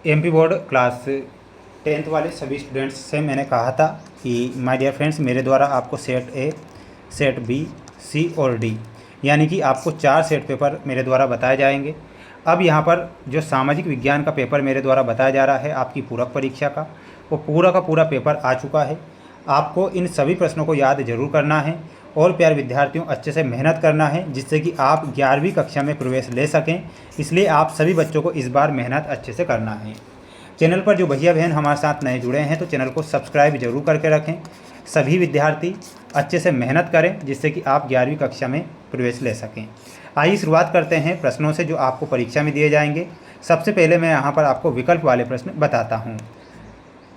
MP board class 10th वाले सभी students से मैंने कहा था कि माय डियर फ्रेंड्स, मेरे द्वारा आपको सेट ए, सेट बी, सी और डी यानी कि आपको 4 सेट पेपर मेरे द्वारा बताए जाएंगे। अब यहाँ पर जो सामाजिक विज्ञान का पेपर मेरे द्वारा बताया जा रहा है आपकी पूरक परीक्षा का, वो पूरा का पूरा पेपर आ चुका है। आपको इन सभी प्रश्नों को याद जरूर करना है और प्यारे विद्यार्थियों अच्छे से मेहनत करना है जिससे कि आप 11वीं कक्षा में प्रवेश ले सकें। इसलिए आप सभी बच्चों को इस बार मेहनत अच्छे से करना है। चैनल पर जो भैया बहन हमारे साथ नए जुड़े हैं तो चैनल को सब्सक्राइब जरूर करके रखें। सभी विद्यार्थी अच्छे से मेहनत करें जिससे कि आप 11वीं कक्षा में प्रवेश ले सकें। आइए शुरुआत करते हैं प्रश्नों से जो आपको परीक्षा में दिए जाएंगे। सबसे पहले मैं यहाँ पर आपको विकल्प वाले प्रश्न बताता हूँ।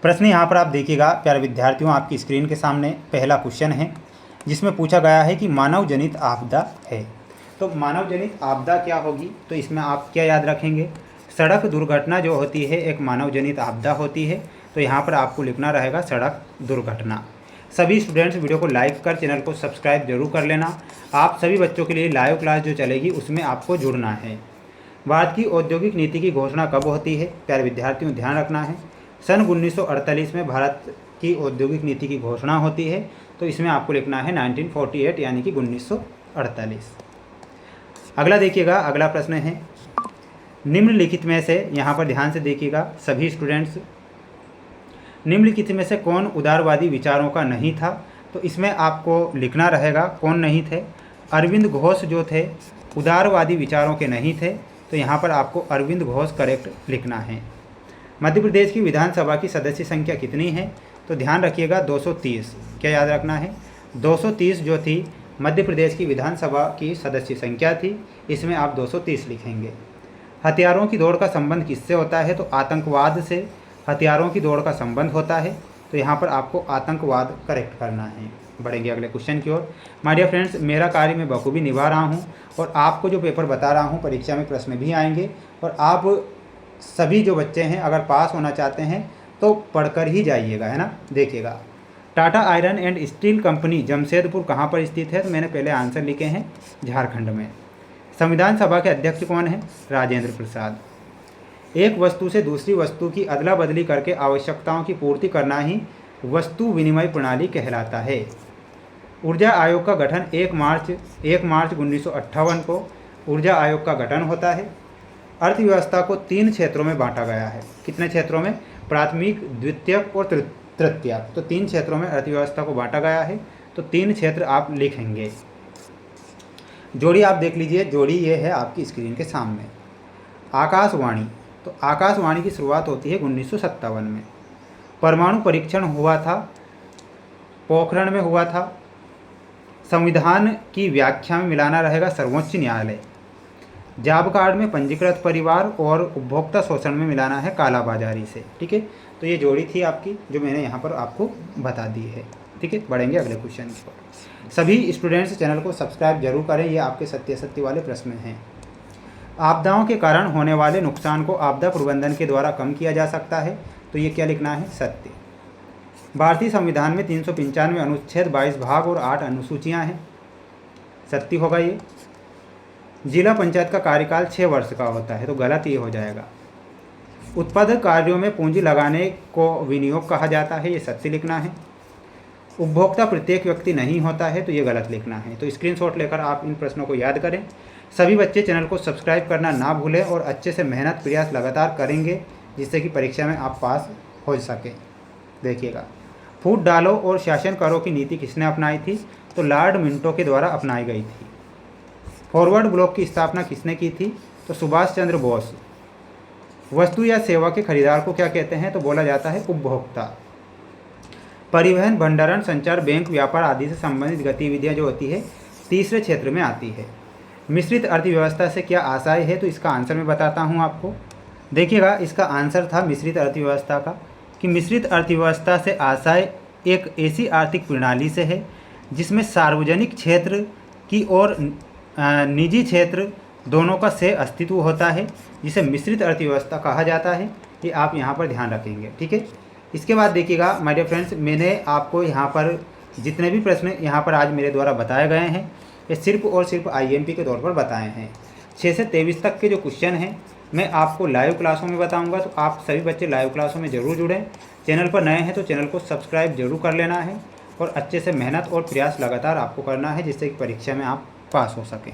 प्रश्न यहाँ पर आप देखिएगा प्यारे विद्यार्थियों, आपकी स्क्रीन के सामने पहला क्वेश्चन है जिसमें पूछा गया है कि मानव जनित आपदा है। तो मानव जनित आपदा क्या होगी, तो इसमें आप क्या याद रखेंगे, सड़क दुर्घटना जो होती है एक मानव जनित आपदा होती है। तो यहाँ पर आपको लिखना रहेगा सड़क दुर्घटना। सभी स्टूडेंट्स वीडियो को लाइक कर चैनल को सब्सक्राइब जरूर कर लेना। आप सभी बच्चों के लिए लाइव क्लास जो चलेगी उसमें आपको जुड़ना है। भारत की औद्योगिक नीति की घोषणा कब होती है, प्यारे विद्यार्थियों ध्यान रखना है। सन 1948 में भारत की औद्योगिक नीति की घोषणा होती है। तो इसमें आपको लिखना है 1948 यानी कि 1948। अगला देखिएगा, अगला प्रश्न है निम्नलिखित में से, यहाँ पर ध्यान से देखिएगा सभी स्टूडेंट्स, निम्नलिखित में से कौन उदारवादी विचारों का नहीं था। तो इसमें आपको लिखना रहेगा कौन नहीं थे। अरविंद घोष जो थे उदारवादी विचारों के नहीं थे। तो यहाँ पर आपको अरविंद घोष करेक्ट लिखना है। मध्य प्रदेश की विधानसभा की सदस्य संख्या कितनी है, तो ध्यान रखिएगा 230। क्या याद रखना है, 230 जो थी मध्य प्रदेश की विधानसभा की सदस्य संख्या थी। इसमें आप 230 लिखेंगे। हथियारों की दौड़ का संबंध किससे होता है, तो आतंकवाद से हथियारों की दौड़ का संबंध होता है। तो यहाँ पर आपको आतंकवाद करेक्ट करना है। बढ़ेंगे अगले क्वेश्चन की ओर। माय डियर फ्रेंड्स, मेरा कार्य मैं बखूबी निभा रहा हूँ और आपको जो पेपर बता रहा हूँ परीक्षा में प्रश्न भी आएंगे और आप सभी जो बच्चे हैं अगर पास होना चाहते हैं तो पढ़कर ही जाइएगा, है ना। देखिएगा, Tata iron and steel company Jamshedpur कहाँ पर स्थित है, तो मैंने पहले आंसर लिखे हैं झारखंड में। संविधान सभा के अध्यक्ष कौन है, राजेंद्र प्रसाद। एक वस्तु से दूसरी वस्तु की अदला बदली करके आवश्यकताओं की पूर्ति करना ही वस्तु विनिमय प्रणाली कहलाता है। ऊर्जा आयोग का गठन 1 मार्च 1958 को ऊर्जा आयोग का गठन होता है। अर्थव्यवस्था को 3 क्षेत्रों में बांटा गया है। कितने क्षेत्रों में, प्राथमिक, द्वितीयक और तृतीयक। तो 3 क्षेत्रों में अर्थव्यवस्था को बांटा गया है। तो 3 क्षेत्र आप लिखेंगे। जोड़ी आप देख लीजिए, जोड़ी ये है आपकी स्क्रीन के सामने। आकाशवाणी, तो आकाशवाणी की शुरुआत होती है 1957 में। परमाणु परीक्षण हुआ था, पोखरण में हुआ था। संविधान की व्याख्या में मिलाना रहेगा सर्वोच्च न्यायालय। जॉब कार्ड में पंजीकृत परिवार और उपभोक्ता शोषण में मिलाना है कालाबाजारी से। ठीक है, तो ये जोड़ी थी आपकी जो मैंने यहाँ पर आपको बता दी है। ठीक है, बढ़ेंगे अगले क्वेश्चन की। सभी स्टूडेंट्स चैनल को सब्सक्राइब जरूर करें, ये आपके सत्य वाले प्रश्न हैं। आपदाओं के कारण होने वाले नुकसान को आपदा प्रबंधन के द्वारा कम किया जा सकता है। तो ये क्या लिखना है, सत्य। भारतीय संविधान में 395 अनुच्छेद 22 भाग और 8 अनुसूचियाँ हैं। सत्य होगा ये। जिला पंचायत का कार्यकाल 6 वर्ष का होता है। तो गलत ये हो जाएगा। उत्पादक कार्यों में पूंजी लगाने को विनियोग कहा जाता है। ये सत्य लिखना है। उपभोक्ता प्रत्येक व्यक्ति नहीं होता है। तो ये गलत लिखना है। तो स्क्रीनशॉट लेकर आप इन प्रश्नों को याद करें। सभी बच्चे चैनल को सब्सक्राइब करना ना भूलें और अच्छे से मेहनत प्रयास लगातार करेंगे जिससे कि परीक्षा में आप पास हो सकें। देखिएगा, फूट डालो और शासन करो की नीति किसने अपनाई थी, तो लॉर्ड मिंटो के द्वारा अपनाई गई थी। फॉरवर्ड ब्लॉक की स्थापना किसने की थी, तो सुभाष चंद्र बोस। वस्तु या सेवा के खरीदार को क्या कहते हैं, तो बोला जाता है उपभोक्ता। परिवहन, भंडारण, संचार, बैंक, व्यापार आदि से संबंधित गतिविधियां जो होती है तीसरे क्षेत्र में आती है। मिश्रित अर्थव्यवस्था से क्या आशय है, तो इसका आंसर मैं बताता हूं आपको। देखिएगा, इसका आंसर था मिश्रित अर्थव्यवस्था का कि मिश्रित अर्थव्यवस्था से आशय एक ऐसी आर्थिक प्रणाली से है जिसमें सार्वजनिक क्षेत्र की और निजी क्षेत्र दोनों का सह अस्तित्व होता है, जिसे मिश्रित अर्थव्यवस्था कहा जाता है। ये आप यहाँ पर ध्यान रखेंगे। ठीक है, इसके बाद देखिएगा माय डियर फ्रेंड्स, मैंने आपको यहाँ पर जितने भी प्रश्न यहाँ पर आज मेरे द्वारा बताए गए हैं ये सिर्फ और सिर्फ IMP के तौर पर बताए हैं। 6 से 23 तक के जो क्वेश्चन हैं मैं आपको लाइव क्लासों में बताऊंगा, तो आप सभी बच्चे लाइव क्लासों में ज़रूर जुड़ें। चैनल पर नए हैं तो चैनल को सब्सक्राइब जरूर कर लेना है और अच्छे से मेहनत और प्रयास लगातार आपको करना है, जिससे कि परीक्षा में आप पास हो सकें।